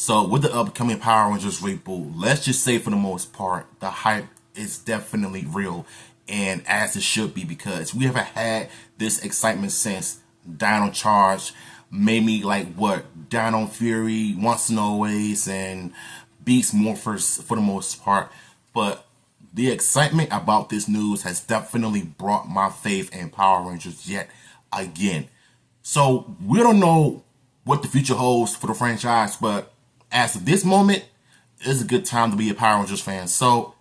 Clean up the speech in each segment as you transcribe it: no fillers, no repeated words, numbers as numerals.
So with the upcoming Power Rangers reboot, let's just say for the most part, the hype is definitely real, and as it should be, because we haven't had this excitement since Dino Charge, maybe like what Dino Fury, Once and Always, and Beast Morphers for the most part. But the excitement about this news has definitely brought my faith in Power Rangers yet again. So we don't know what the future holds for the franchise, but as of this moment, it's a good time to be a Power Rangers fan. So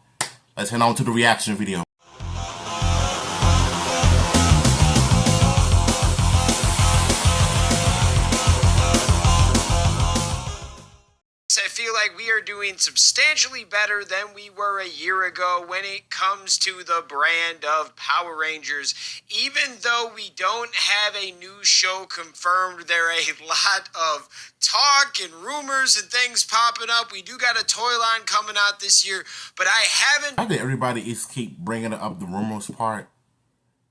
let's head on to the reaction video. I feel like we are doing substantially better than we were a year ago when it comes to the brand of Power Rangers. Even though we don't have a new show confirmed, there are a lot of talk and rumors and things popping up. We do got a toy line coming out this year, but I think everybody is keep bringing up the rumors part.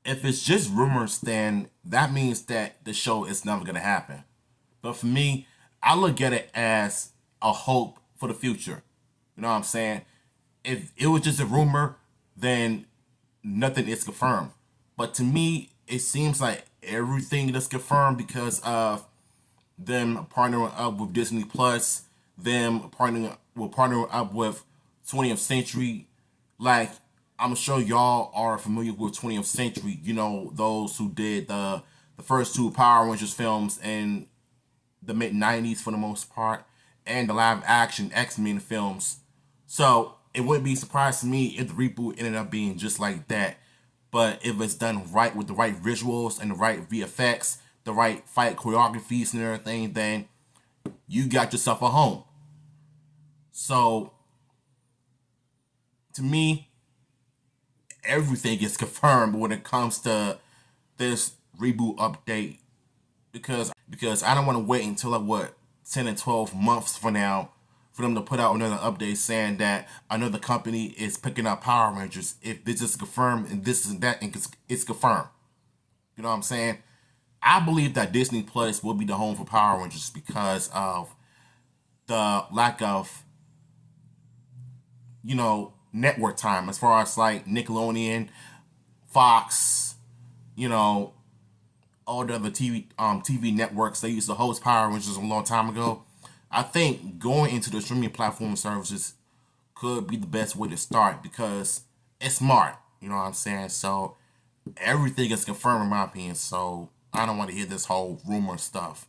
If it's just rumors, then that means that the show is never going to happen. But for me, I look at it as a hope for the future. You know what I'm saying? If it was just a rumor, then nothing is confirmed. But to me, it seems like everything is confirmed because of them partnering up with Disney Plus, them partnering up with 20th Century. Like, I'm sure y'all are familiar with 20th Century. You know, those who did the first two Power Rangers films in the mid-90s for the most part, and the live-action X-Men films. So it wouldn't be surprised to me if the reboot ended up being just like that. But if it's done right with the right visuals and the right VFX, the right fight choreographies and everything, then you got yourself a home. So to me, everything is confirmed when it comes to this reboot update, because I don't want to wait until like what 10 and 12 months from now for them to put out another update saying that another company is picking up Power Rangers. If this is confirmed and this is that, and it's confirmed. You know what I'm saying? I believe that Disney Plus will be the home for Power Rangers because of the lack of, you know, network time as far as like Nickelodeon, Fox, you know, all the other TV networks. They used to host Power Rangers a long time ago. I think going into the streaming platform services could be the best way to start because it's smart. You know what I'm saying? So everything is confirmed in my opinion. So I don't want to hear this whole rumor stuff.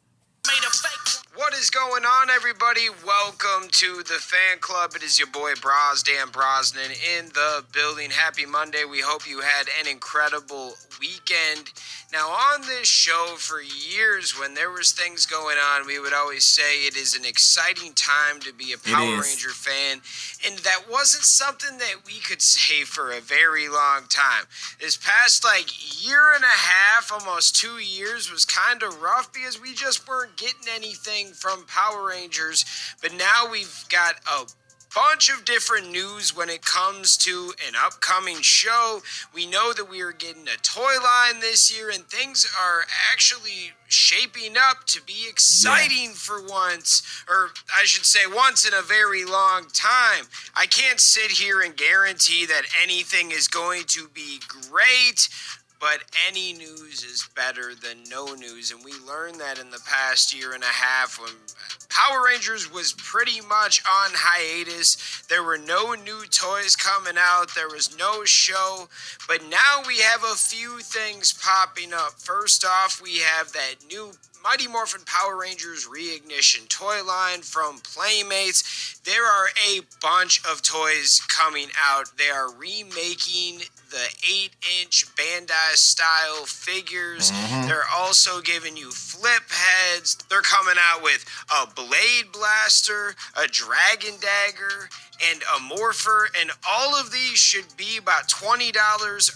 What is going on, everybody? Welcome to the fan club. It is your boy Dan Brosnan in the building. Happy Monday. We hope you had an incredible weekend. Now, on this show for years, when there was things going on, we would always say it is an exciting time to be a Power Ranger fan, and that wasn't something that we could say for a very long time. This past year and a half, almost 2 years, was kind of rough because we just weren't getting anything from Power Rangers, but now we've got a bunch of different news when it comes to an upcoming show. We know that we are getting a toy line this year, and things are actually shaping up to be exciting for once, or I should say once in a very long time. I can't sit here and guarantee that anything is going to be great, but any news is better than no news, and we learned that in the past year and a half when Power Rangers was pretty much on hiatus. There were no new toys coming out. There was no show, but now we have a few things popping up. First off, we have that new Mighty Morphin Power Rangers Reignition toy line from Playmates. There are a bunch of toys coming out. They are remaking the 8-inch Bandai style figures. They're also giving you flip heads. They're coming out with a blade blaster, a dragon dagger, and a morpher, and all of these should be about $20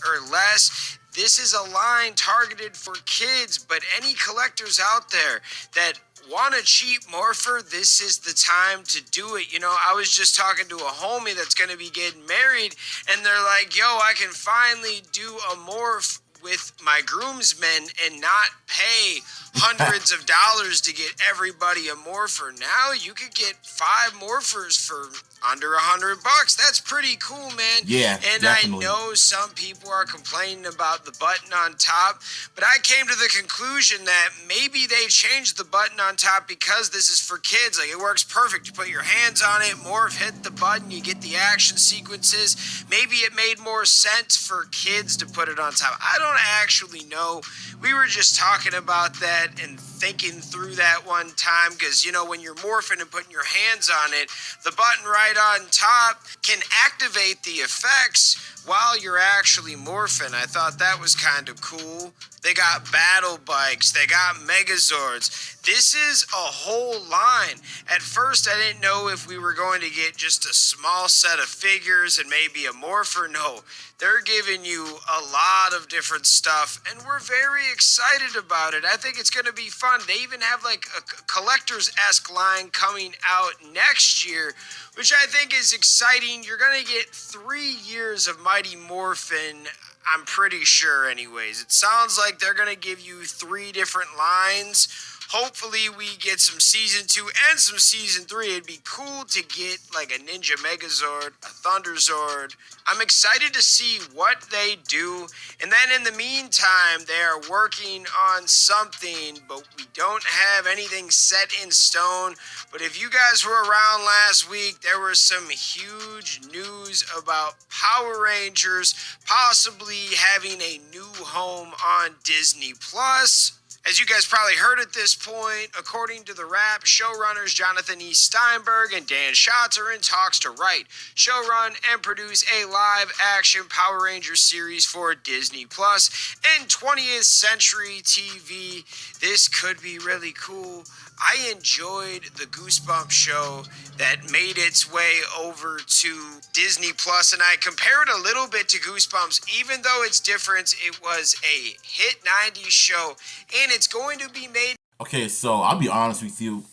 or less. This is a line targeted for kids, but any collectors out there that want a cheap morpher, this is the time to do it. You know, I was just talking to a homie that's going to be getting married, and they're like, yo, I can finally do a morph with my groomsmen and not pay hundreds of dollars to get everybody a morpher. Now you could get 5 morphers for under $100. That's pretty cool, man. Yeah, and definitely. I know some people are complaining about the button on top, but I came to the conclusion that maybe they changed the button on top because this is for kids. Like, it works perfect. You put your hands on it, morph, hit the button, you get the action sequences. Maybe it made more sense for kids to put it on top. I don't actually know. We were just talking about that and thinking through that one time because, you know, when you're morphing and putting your hands on it, the button right on top can activate the effects while you're actually morphing. I thought that was kind of cool. They got battle bikes. They got Megazords. This is a whole line. At first, I didn't know if we were going to get just a small set of figures and maybe a morpher. No, they're giving you a lot of different stuff, and we're very excited about it. I think it's going to be fun. They even have like a collector's-esque line coming out next year, which I think is exciting. You're going to get 3 years of Mighty Morphin, I'm pretty sure anyways. It sounds like they're going to give you 3 different lines. Hopefully we get some Season 2 and some Season 3. It'd be cool to get like a Ninja Megazord, a Thunder Zord. I'm excited to see what they do. And then in the meantime, they are working on something, but we don't have anything set in stone. But if you guys were around last week, there was some huge news about Power Rangers possibly having a new home on Disney Plus. As you guys probably heard at this point, according to The Wrap, showrunners Jonathan E. Steinberg and Dan Schatz are in talks to write, showrun, and produce a live-action Power Rangers series for Disney Plus and 20th Century TV. This could be really cool. I enjoyed the Goosebumps show that made its way over to Disney Plus, and I compare it a little bit to Goosebumps. Even though it's different, it was a hit 90s show, and it's going to be made. Okay, so I'll be honest with you.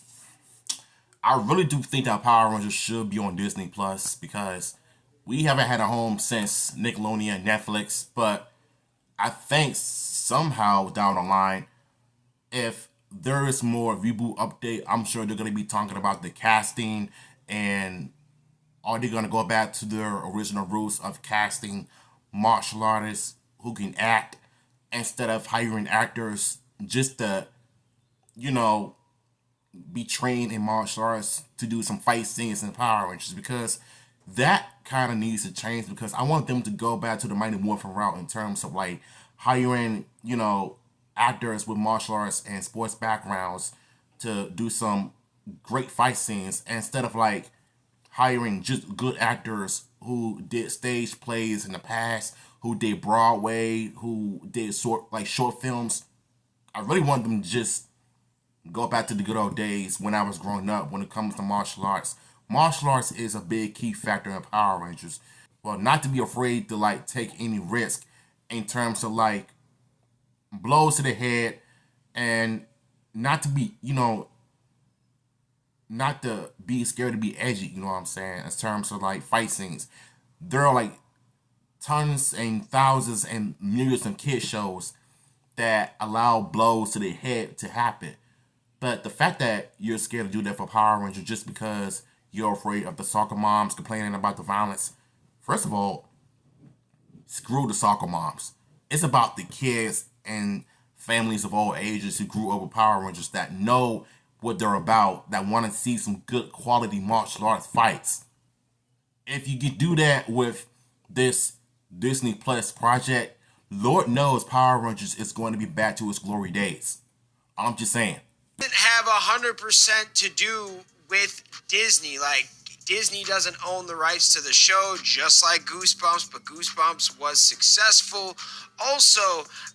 I really do think that Power Rangers should be on Disney Plus because we haven't had a home since Nickelodeon and Netflix, but I think somehow down the line, if there is more reboot update, I'm sure they're going to be talking about the casting and are they going to go back to their original roots of casting martial artists who can act instead of hiring actors just to, you know, be trained in martial arts to do some fight scenes in Power Rangers, because that kind of needs to change, because I want them to go back to the Mighty Morphin route in terms of like hiring, you know, actors with martial arts and sports backgrounds to do some great fight scenes instead of like hiring just good actors who did stage plays in the past, who did Broadway, who did short films. I really want them to just go back to the good old days when I was growing up when it comes to martial arts. Martial arts is a big key factor in Power Rangers. Well, not to be afraid to like take any risk in terms of like blows to the head, and not to be, you know, not to be scared to be edgy, you know what I'm saying, in terms of like fight scenes. There are like tons and thousands and millions of kid shows that allow blows to the head to happen. But the fact that you're scared to do that for Power Rangers just because you're afraid of the soccer moms complaining about the violence, first of all, screw the soccer moms. It's about the kids and families of all ages who grew up with Power Rangers that know what they're about, that want to see some good quality martial arts fights. If you could do that with this Disney Plus project, Lord knows Power Rangers is going to be back to its glory days. I'm just saying. Doesn't have 100% to do with Disney. Like, Disney doesn't own the rights to the show, just like Goosebumps, but Goosebumps was successful. Also,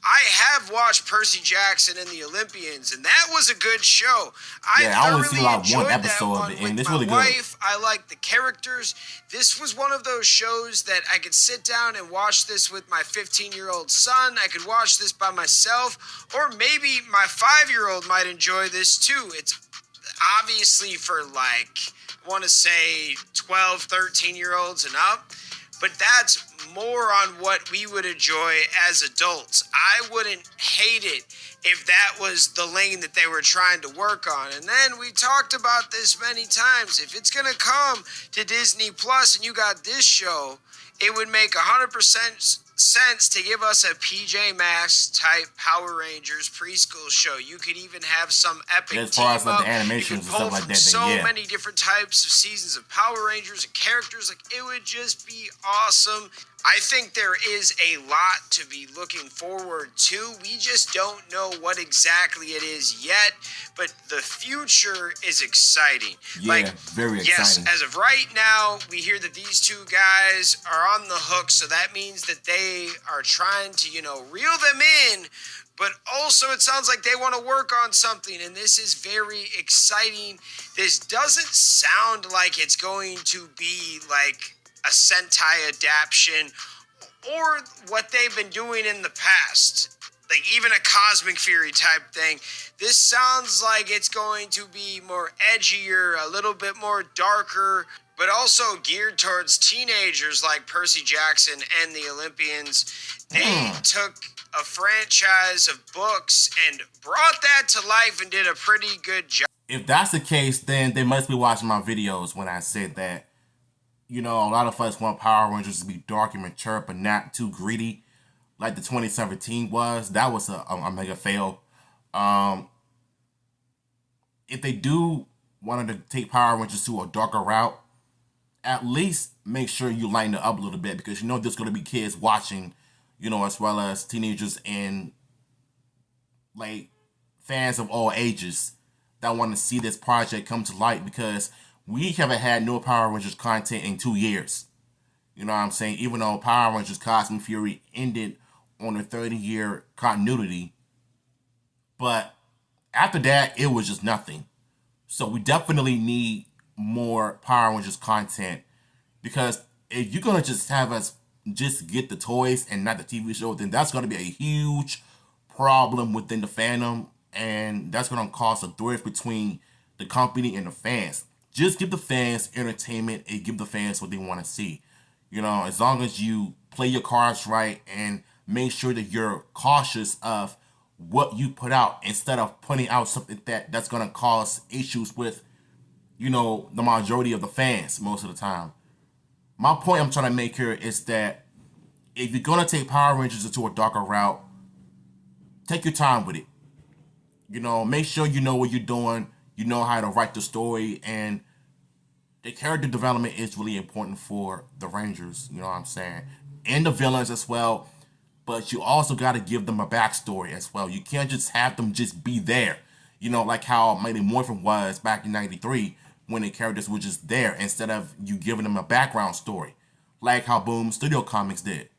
I have watched Percy Jackson and the Olympians, and that was a good show. I only see like one episode of it, and it's really good. Wife, I like the characters. This was one of those shows that I could sit down and watch this with my 15-year-old son. I could watch this by myself, or maybe my 5-year-old might enjoy this too. It's obviously for like, I want to say 12, 13-year-olds and up. but that's more on what we would enjoy as adults. I wouldn't hate it if that was the lane that they were trying to work on. And then we talked about this many times. If it's going to come to Disney Plus and you got this show, it would make 100% sense to give us a PJ Masks type Power Rangers preschool show. You could even have some epic as far as like team the up. animations and stuff like that, So then, yeah. many different types of seasons of Power Rangers and characters. Like, it would just be awesome. I think there is a lot to be looking forward to. We just don't know what exactly it is yet, but the future is exciting. Yeah, very exciting. Yes, as of right now, we hear that these two guys are on the hook, so that means that they are trying to, reel them in, but also it sounds like they want to work on something, and this is very exciting. This doesn't sound like it's going to be like a Sentai adaptation or what they've been doing in the past, like even a Cosmic Fury type thing. This sounds like it's going to be more edgier, a little bit more darker, but also geared towards teenagers like Percy Jackson and the Olympians. They took a franchise of books and brought that to life and did a pretty good job. If that's the case, then they must be watching my videos when I said that. A lot of us want Power Rangers to be dark and mature, but not too greedy, like the 2017 was. That was a mega fail. If they do want to take Power Rangers to a darker route, at least make sure you lighten it up a little bit, because there's going to be kids watching, as well as teenagers and like fans of all ages that want to see this project come to light, because we haven't had no Power Rangers content in 2 years. You know what I'm saying? Even though Power Rangers Cosmic Fury ended on a 30-year continuity. But after that, it was just nothing. So we definitely need more Power Rangers content. Because if you're going to just have us just get the toys and not the TV show, then that's going to be a huge problem within the fandom. And that's going to cause a rift between the company and the fans. Just give the fans entertainment and give the fans what they want to see. As long as you play your cards right and make sure that you're cautious of what you put out, instead of putting out something that's going to cause issues with, the majority of the fans most of the time. My point I'm trying to make here is that if you're going to take Power Rangers into a darker route, take your time with it. Make sure you know what you're doing. You know how to write the story, and the character development is really important for the Rangers, you know what I'm saying? And the villains as well. But you also got to give them a backstory as well. You can't just have them just be there. Like how Mighty Morphin was back in 93, when the characters were just there instead of you giving them a background story. Like how Boom Studio Comics did.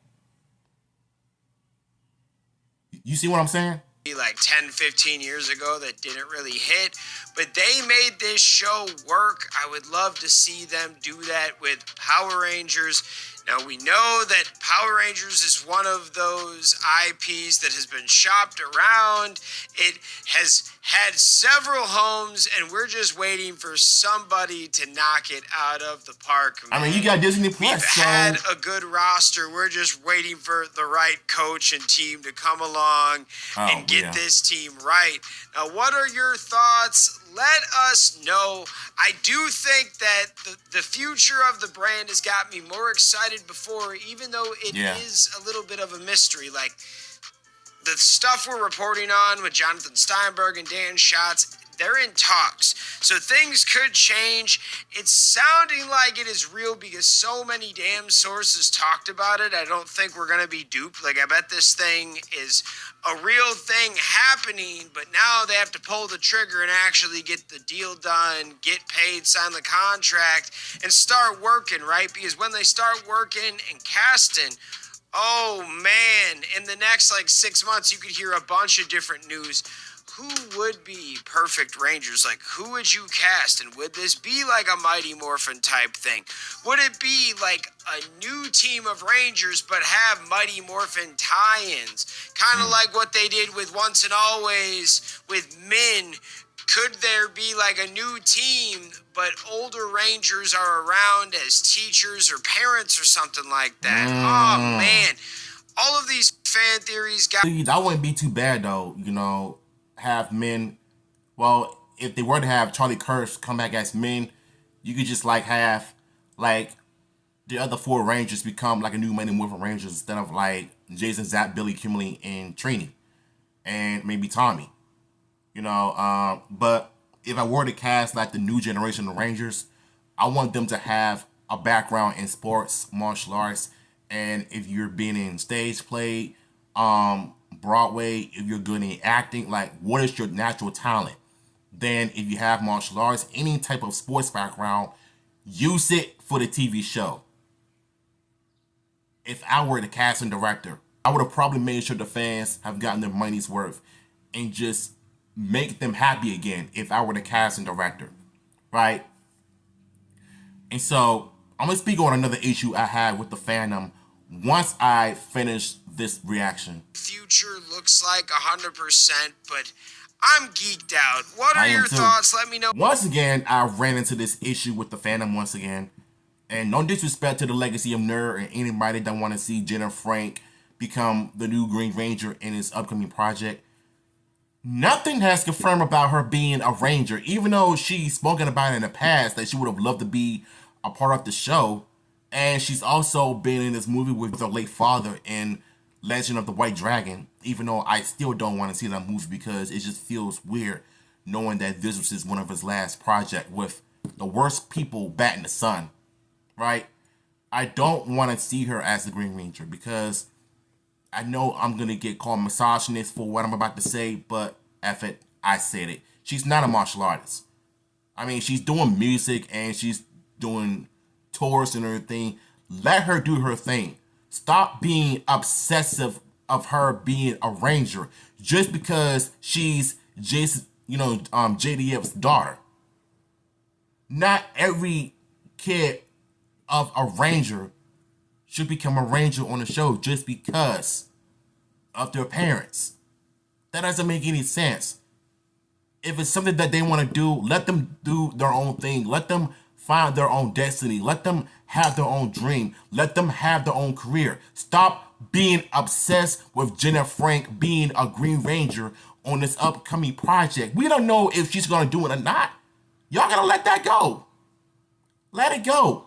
You see what I'm saying? Like 10, 15 years ago that didn't really hit, but they made this show work. I would love to see them do that with Power Rangers. Now, we know that Power Rangers is one of those IPs that has been shopped around. It has had several homes, and we're just waiting for somebody to knock it out of the park. Man. I mean, you got Disney Plus. We've had a good roster. We're just waiting for the right coach and team to come along and get this team right. Now, what are your thoughts? Let us know. I do think that the future of the brand has got me more excited before, even though it is a little bit of a mystery. Like, the stuff we're reporting on with Jonathan Steinberg and Dan Schatz, they're in talks. So things could change. It's sounding like it is real because so many damn sources talked about it. I don't think we're going to be duped. Like, I bet this thing is a real thing happening, but now they have to pull the trigger and actually get the deal done, get paid, sign the contract, and start working, right? Because when they start working and casting, oh man, in the next 6 months, you could hear a bunch of different news. Who would be perfect Rangers? Like, who would you cast? And would this be like a Mighty Morphin type thing? Would it be like a new team of Rangers but have Mighty Morphin tie-ins? Kind of like what they did with Once and Always with Min Could there be like a new team, but older Rangers are around as teachers or parents or something like that? Oh, man. All of these fan theories got... That wouldn't be too bad, though, you know, have men... Well, if they were to have Charlie Kirk come back as men, you could just, like, have, like, the other 4 Rangers become, like, a new Men and Women Rangers instead of, like, Jason, Zach, Billy, Kimberly, and Trini. And maybe Tommy. You know, but if I were to cast like the new generation of Rangers, I want them to have a background in sports, martial arts, and if you're being in stage play, Broadway, if you're good in acting, like what is your natural talent? Then if you have martial arts, any type of sports background, use it for the TV show. If I were the casting director, I would have probably made sure the fans have gotten their money's worth and just make them happy again if I were the casting director, right? And so I'm gonna speak on another issue I had with the fandom once I finish this reaction. Future looks like 100%, but I'm geeked out. What are your thoughts? Let me know. Once again, I ran into this issue with the fandom once again. And no disrespect to the legacy of Nerd and anybody that want to see Jenna Frank become the new Green Ranger in his upcoming project. Nothing has confirmed about her being a Ranger, even though she's spoken about in the past that she would have loved to be a part of the show. And she's also been in this movie with her late father in Legend of the White Dragon, even though I still don't want to see that movie because it just feels weird knowing that this was one of his last projects with the worst people batting the sun, right? I don't want to see her as the Green Ranger because I know I'm going to get called misogynist for what I'm about to say, but F it, I said it. She's not a martial artist. I mean, she's doing music and she's doing tours and everything. Let her do her thing. Stop being obsessive of her being a ranger just because she's Jason, JDF's daughter. Not every kid of a ranger should become a ranger on the show just because of their parents. That doesn't make any sense. If it's something that they want to do, let them do their own thing. Let them find their own destiny. Let them have their own dream. Let them have their own career. Stop being obsessed with Jenna Frank being a Green Ranger on this upcoming project. We don't know if she's going to do it or not. Y'all gotta let that go. Let it go.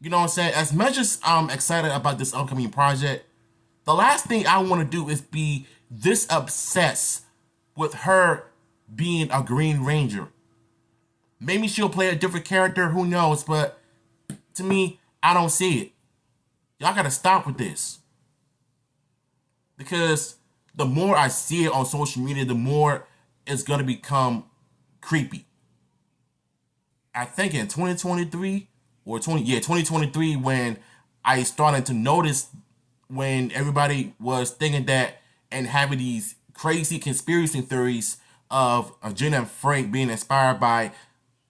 You know what I'm saying? As much as I'm excited about this upcoming project, the last thing I want to do is be this obsessed with her being a Green Ranger. Maybe she'll play a different character, who knows, but to me, I don't see it. Y'all gotta stop with this. Because the more I see it on social media, the more it's gonna become creepy. I think in 2023 or 2023 when I started to notice when everybody was thinking that and having these crazy conspiracy theories of Jenna Frank being inspired by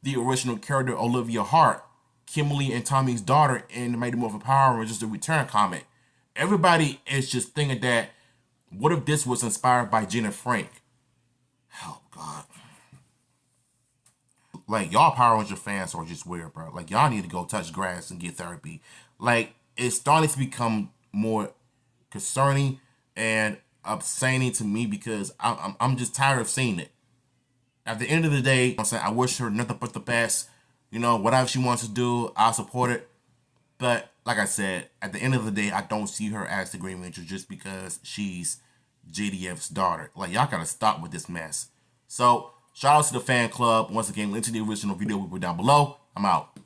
the original character Olivia Hart, Kimberly and Tommy's daughter in the Mighty Morphin Power Rangers The Return comic. Everybody is just thinking that, what if this was inspired by Jenna Frank? Oh, God. Like, y'all Power Ranger fans are just weird, bro. Like, y'all need to go touch grass and get therapy. Like, it's starting to become more concerning and upsetting to me because I'm just tired of seeing it. At the end of the day, I'm saying I wish her nothing but the best. You know, whatever she wants to do, I'll support it. But like I said, at the end of the day, I don't see her as the Green Ranger just because she's JDF's daughter. Like, y'all gotta stop with this mess. So, shout out to the fan club. Once again, link to the original video we put down below. I'm out.